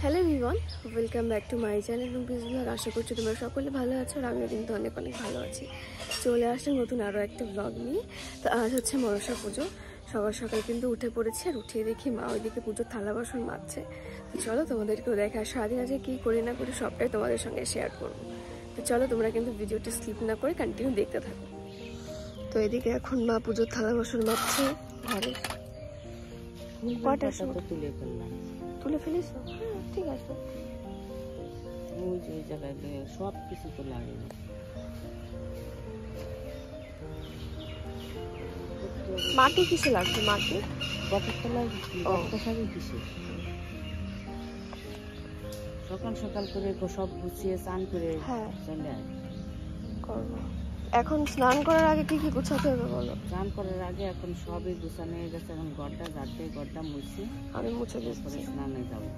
Hello everyone, welcome back to my channel এবং please blog. আশা করছি তোমরা সকলে ভালো আছো আর আমিও কিন্তু অনেক ভালো আছি। চলে আসলাম নতুন আরও একটা ব্লগ নিয়ে। তো আজ হচ্ছে মনসা পুজো। সকাল সকাল কিন্তু উঠে পড়েছে আর উঠিয়ে দেখি মা ওইদিকে পুজোর থালা বাসন মাজছে। তো চলো তোমাদেরকেও দেখা, সারাদিন আজকে কী করি না করি সবটাই তোমাদের সঙ্গে শেয়ার করবো। তো চলো তোমরা কিন্তু ভিডিওটি স্কিপ না করে কন্টিনিউ দেখতে থাকো। তো এদিকে এখন মা পুজোর থালা বাসন মাজছে ঘরে। কটার সময় তুলে ফেলিস? হ্যাঁ ঠিক আছে। ওই যে জায়গায় সব কিছু তো লাগে না। মাটি কিসে লাগছে? মাটি গতর তো লাগে কিসে? সকাল সকাল করে সব গুছিয়ে স্নান করে চলে আয় করবো। এখন স্নান করার আগে কি কি গুছাতে হবে বলো? স্নান করার আগে এখন সবই গুছানো হয়ে গেছে। এখন গড়টা ঝাড়তে গড়টা মুছি আমি মুছে দিচ্ছি। স্নানে যাবো।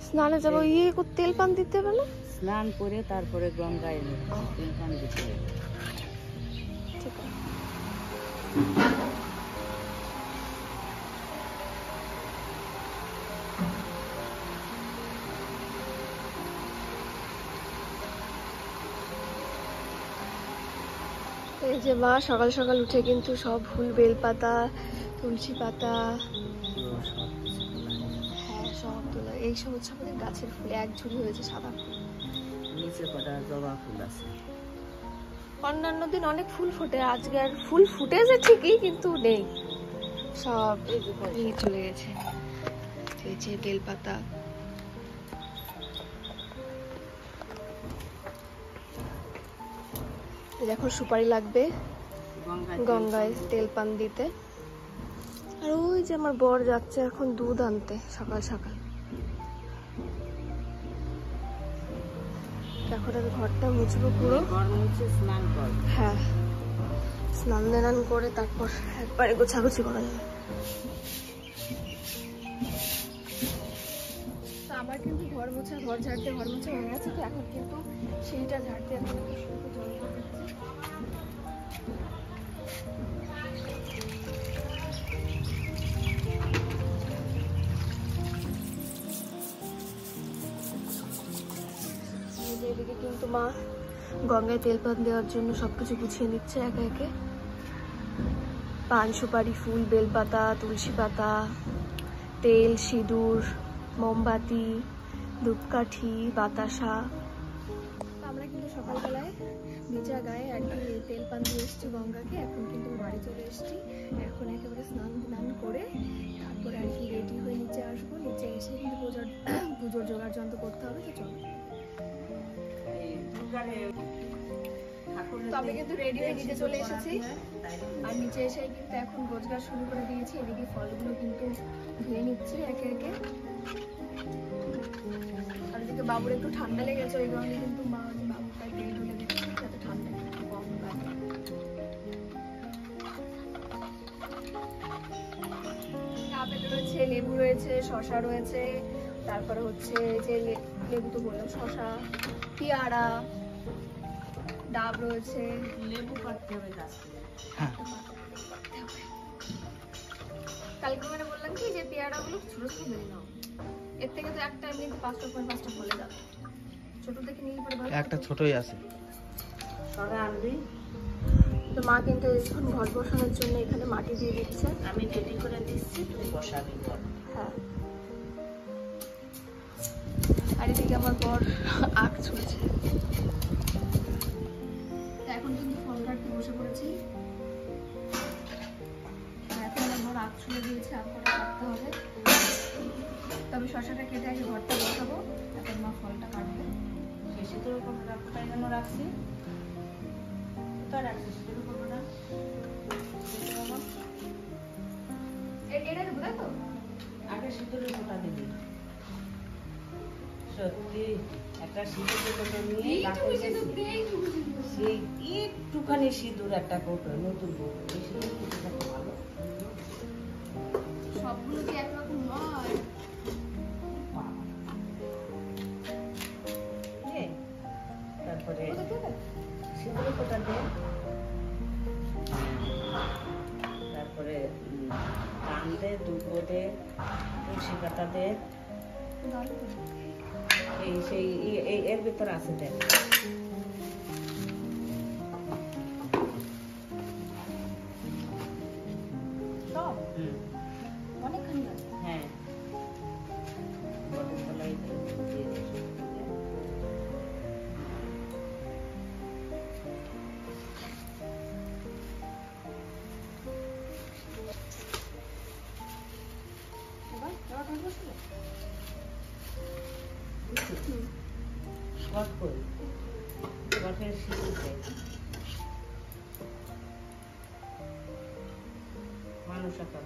স্নানে যাবো? তেল পান দিতে হবে না? স্নান করে তারপরে গঙ্গায় তেল পান দিতে হবে। ঠিক আছে। এই যে মা সকাল সকাল উঠে কিন্তু সব ফুল, বেল পাতা, তুলসী পাতা, হ্যাঁ সব তোলা। এইসব হচ্ছে আমাদের গাছের ফুল। এক ঝুড়ি হয়েছে সাদা ফুল, নিচে কটা জবা ফুল আছে। অন্যান্য দিন অনেক ফুল ফোটে, আজকে আর ফুল ফুটেছে ঠিকই কিন্তু নেই, সব চলে গেছে। এই যে বেল পাতা, এখন সুপারি লাগবে গঙ্গায় তেল পান দিতে। আর ওই যে আমার বর যাচ্ছে এখন দুধ আনতে সকাল সকাল। এখন আমি ঘরটা মুছবো পুরো। স্নান কর। হ্যাঁ, স্নান দান করে তারপর একবারে গোছাগুছি করা যাবে। আমার কিন্তু ঘর ঝাড়তে হয়ে গেছে। তো এখন কিন্তু সেইটা ঝাড়তে এখন জল এদিকে কিন্তু মা গঙ্গায় তেল পান দেওয়ার জন্য সবকিছু গুছিয়ে নিচ্ছে একে একে। পান, সুপারি, ফুল, বেলপাতা, তুলসী পাতা, তেল, সিঁদুর, মোমবাতি, ধূপকাঠি, বাতাসা। আমরা কিন্তু সকালবেলায় ভিজা গায়ে আর কি তেল পান দিয়ে এসেছি গঙ্গাকে। এখন কিন্তু বাড়ি চলে এসেছি। এখন একেবারে স্নান করে তারপরে আর কি রেডি হয়ে নিচে আসবো। নিচে এসে কিন্তু পুজোর জোগাড় যন্ত্র করতে হবে। তো চলো, তো আমি কিন্তু রেডি হয়ে নিচে চলে এসেছি। আর নিচে এসে কিন্তু এখন রোজগার শুরু করে দিয়েছি। এদিকে ফলগুলো কিন্তু ধুয়ে নিচ্ছি একে একে। আর এদিকে বাবুর একটু ঠান্ডা লেগেছে, ওই কারণে কিন্তু মা বাবুটাই তেল ঢেলে দিচ্ছে যাতে ঠান্ডা একটু কম লাগে। আপেল রয়েছে, লেবু রয়েছে, শসা রয়েছে, তারপরে হচ্ছে যে লেবু তো বললাম, শসা, পেয়ারা, ডাব রয়েছে। লেবু কাটতে হবে গাছ থেকে। কালকে মানে বললাম কি যে পেয়ারা গুলো ছোট ছোট বেলে নাও। এর থেকে তো একটা এমনি 5টা ফলে যাবে। ছোট থেকে নিয়ে পরে ভালো। একটা ছোটই আছে। সরা আনবি। তো মা কিন্তু এখন ঘর বসানোর জন্য এখানে মাটি দিয়ে দিচ্ছে। আমি রেডি করে দিচ্ছি, তুই বসাবি ঘর। হ্যাঁ। আর এদিকে আমার বর আখ ছুঁড়ছে। এখন কিন্তু ফল কাটতে বসে পড়েছি। এখন আমার বর আখ ছুঁড়ে দিয়েছে, আখ করে কাটতে হবে। তবে শসাটা কেটে আগে ঘরটা বসাবো, তারপর মা ফলটা কাটবে। বেশি তোর উপর কোথায় যেন রাখছি? কোথায় রাখছিস তোর উপর? এটা দেবো তাই তো? আগে সিঁদুরের ফোঁটা দিবি। সত্যি একটা সিঁদুরের ফোঁটা নিয়ে সেই একটুখানি সিঁদুর একটা কৌটো, নতুন কৌটো, এই সিঁদুর কৌটোটা ভালো। সবগুলো কি একরকম হয়? তারপরে সিঁদুরের ফোঁটা দে, তারপরে পান দে, দুধ দে, তুলসী পাতা দে, এই সেই এর ভিতর আছে দেখ। অনেকখানি আছে। হ্যাঁ বটের তলায় দিয়ে দিস। শর্ট করি শর্টের শীতে মানুষ আকার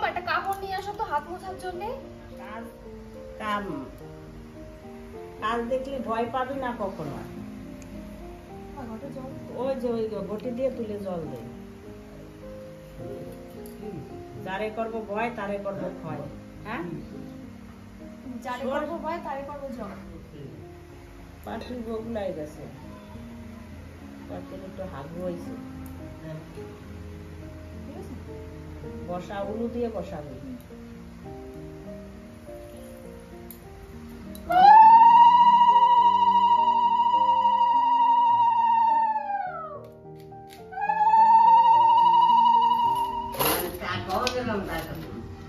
একটা কাপড় নিয়ে আসো তো হাত মোছার জন্য। কাজ দেখলে ভয় পাবি না কখনো। ওই যে ওই বটি দিয়ে তুলে জল দেয়। যারে করবো ভয় তারে করবো ভয়। হ্যাঁ যারে করবো ভয় তারে করবো জল। পাখির বগুলাই গেছে, পাখির একটু হাগু হয়েছে। বসা উলু দিয়ে বসাবি।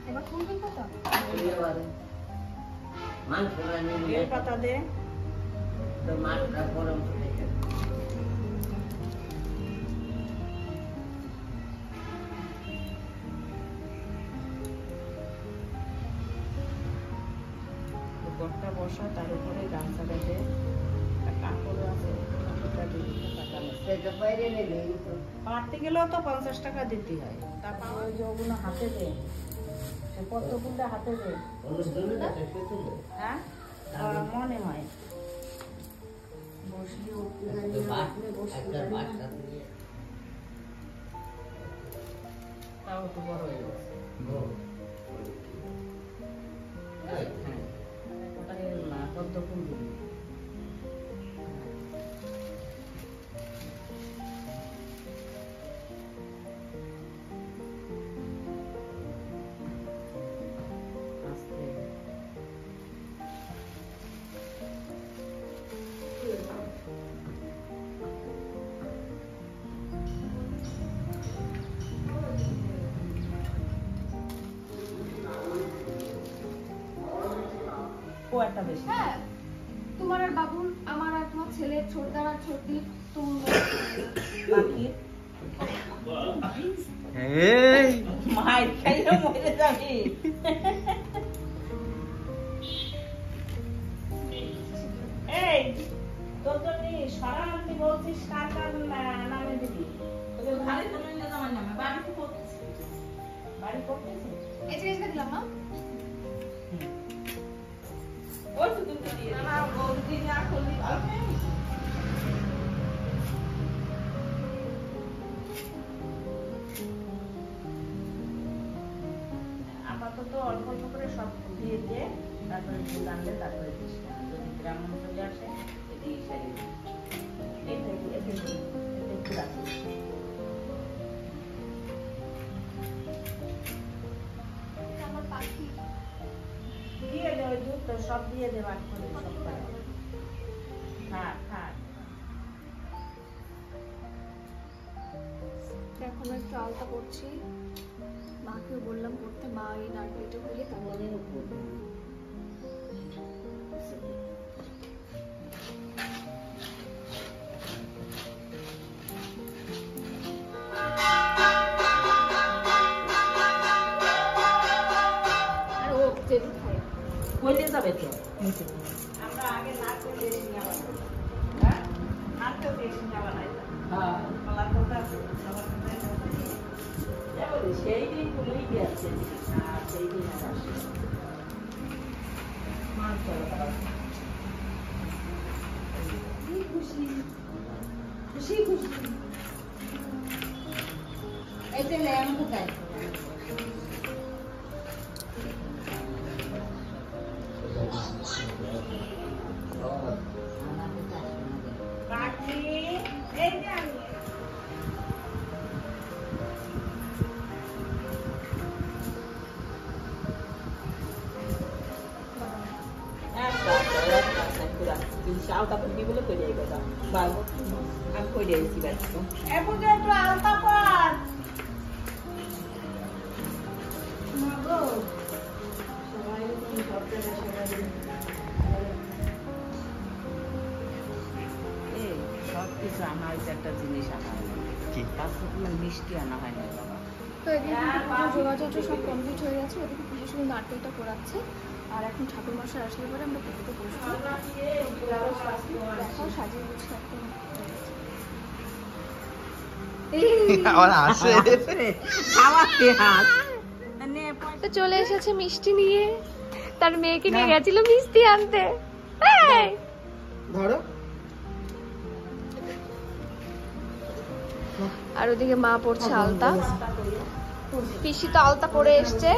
এবার কোন দিন পাতা? বেল পাতা দে। গড়টা বসা, তার উপরে গামছাটা দে। কাপড় আছে, পাড়তে গেলেও তো 50 টাকা দিতে হয়। তারপর ওই যে ওগুলো হাতে দে, পদ্মফুলটা হাতে দে। হ্যাঁ মনে হয় বসলি তাও একটু বড় হয়ে গেছে। হ্যাঁ পদ্মফুল দিবি। একটা বেশি। হ্যাঁ তোমার আর বাবুর, আমার আর তোমার ছেলের, ছোটদার আর ছোটদির, বাকির মায়ের খাইলে মরে যাবি। এই তোর জন্য সারা আনতে বলছিস, কার কার নামে দিবি? বাড়ি করতেছে এই জিনিসটা দিলাম না। আপাতত অল্প অল্প করে সব দিয়ে দিয়ে তারপরে ফুল আনলে তারপরে দিস। যদি গ্রাম অঞ্চলে আসে এদিকে সারি একটু রাখিস। আমার পাখি দিয়ে দে, ওই দুধ তো সব দিয়ে দে, ভাগ করে সব করে থাক থাক। এখন একটু আলতা করছি, মাকে বললাম করতে, মা এই নারকেলটা খুলে তারপরে আর ও যেতে খায় কইতে যাবে তো আমরা আগে না করলে সিঙ্গা বানাই। হ্যাঁ নারকেল দিয়ে সিঙ্গা বানাই। হ্যাঁ কলার কথা আছে সবার কাছে সেই দিন তুলেই গিয়েছে আর সেই দিন আর আসে মাছ খুশি খুশি খুশি। এই যে লেমন কোথায়? আলতা পরবি বলে কই যাই গো বাবু আমি কই যাইছি বাচ্চা এখন যে একটু আলতা পর মাগো সবাই তুমি করতে দেশে এই সব কিছু আনা হয়েছে একটা জিনিস আনা হয় কি তারপর মিষ্টি আনা হয় না বাবা তো এদিকে যোগাযোগ সব কমপ্লিট হয়ে গেছে। ওদিকে পুজো শুধু নারকেলটা পোড়াচ্ছে আর এখন ঠাকুর মশাই আসলে পরে আমরা পুজোতে বসবো। দেখাও সাজিয়ে গুছিয়ে একদম তো চলে এসেছে মিষ্টি নিয়ে, তার মেয়েকে নিয়ে গেছিল মিষ্টি আনতে। ধরো আর ওদিকে মা পড়ছে আলতা, পিসি তো আলতা পরে এসছে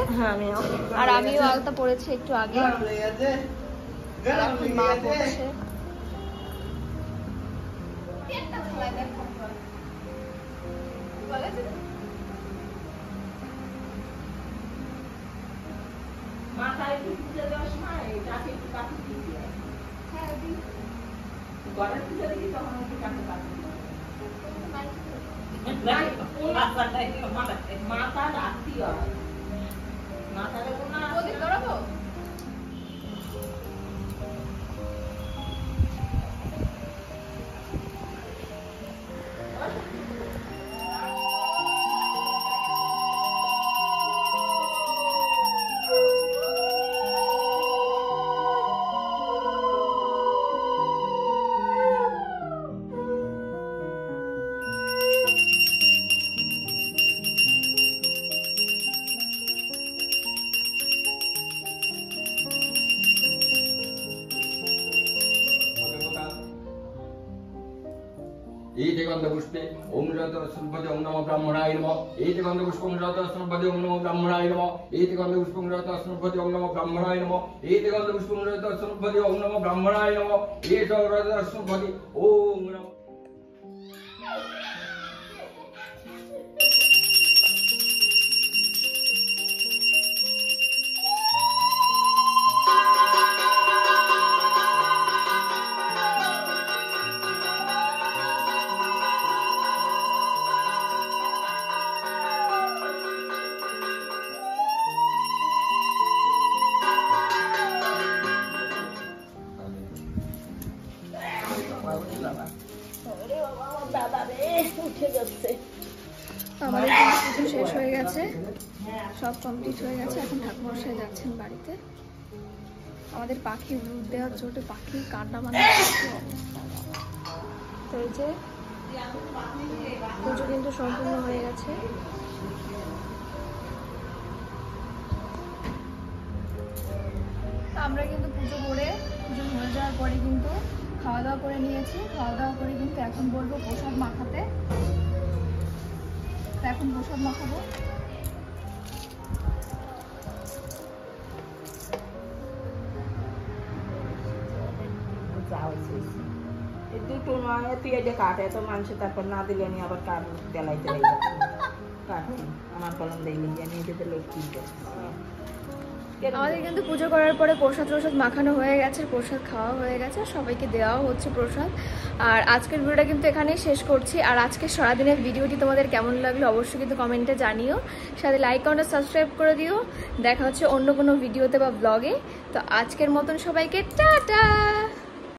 আর আমিও আলতা পরেছি একটু আগে। এখন মা পড়ছে। মাথায় পুজো দেওয়ার সময় যাকে একটু কাটি দিয়ে হ্যাঁ গড়ের পুজো দেখি তখন একটু কাটি মাথা রাখতে হয় মাথা রাখবো না ধরাবো एते गन्धपुष्पे ओम रतस्वल्पदे ओम नमो ब्रह्मणाय नमः एते गन्धपुष्पं रतस्वल्पदे ओम नमो ब्रह्मणाय नमः एते गन्धपुष्पं रतस्वल्पदे ओम नमो ब्रह्मणाय नमः एते गन्धपुष्पं रतस्वल्पदे ओम नमो ब्रह्मणाय नमः एते रतस्वल्पदे ओम नमो আমাদের পুজো শেষ হয়ে গেছে, সব কমপ্লিট হয়ে গেছে। এখন ঠাকুরমশাই যাচ্ছেন বাড়িতে। আমাদের পাখি উড় দেওয়ার চোটে পাখির কান্না বান্না তো এই যে পুজো কিন্তু সম্পূর্ণ হয়ে গেছে। আমরা কিন্তু পুজো হয়ে যাওয়ার পরে কিন্তু খাওয়া দাওয়া করে নিয়েছি। খাওয়া দাওয়া করে কিন্তু এখন বলবো প্রসাদ মাখাতে। এখন প্রসাদ মাখাবো। দুটো নয় তুই এটা কাটে তো মানুষ তারপর না দিলে আমি আবার কাট দেলাইতে কাটি আমার কলম দেখলি আমি এটাতে লোক কিনতে। আমাদের কিন্তু পুজো করার পরে প্রসাদ মাখানো হয়ে গেছে, প্রসাদ খাওয়া হয়ে গেছে, সবাইকে দেওয়াও হচ্ছে প্রসাদ। আর আজকের ভিডিওটা কিন্তু এখানেই শেষ করছি। আর আজকের সারাদিনের ভিডিওটি তোমাদের কেমন লাগলো অবশ্যই কিন্তু কমেন্টে জানিও, সাথে লাইক কমেন্ট সাবস্ক্রাইব করে দিও। দেখা হচ্ছে অন্য কোনো ভিডিওতে বা ব্লগে। তো আজকের মতন সবাইকে টাটা।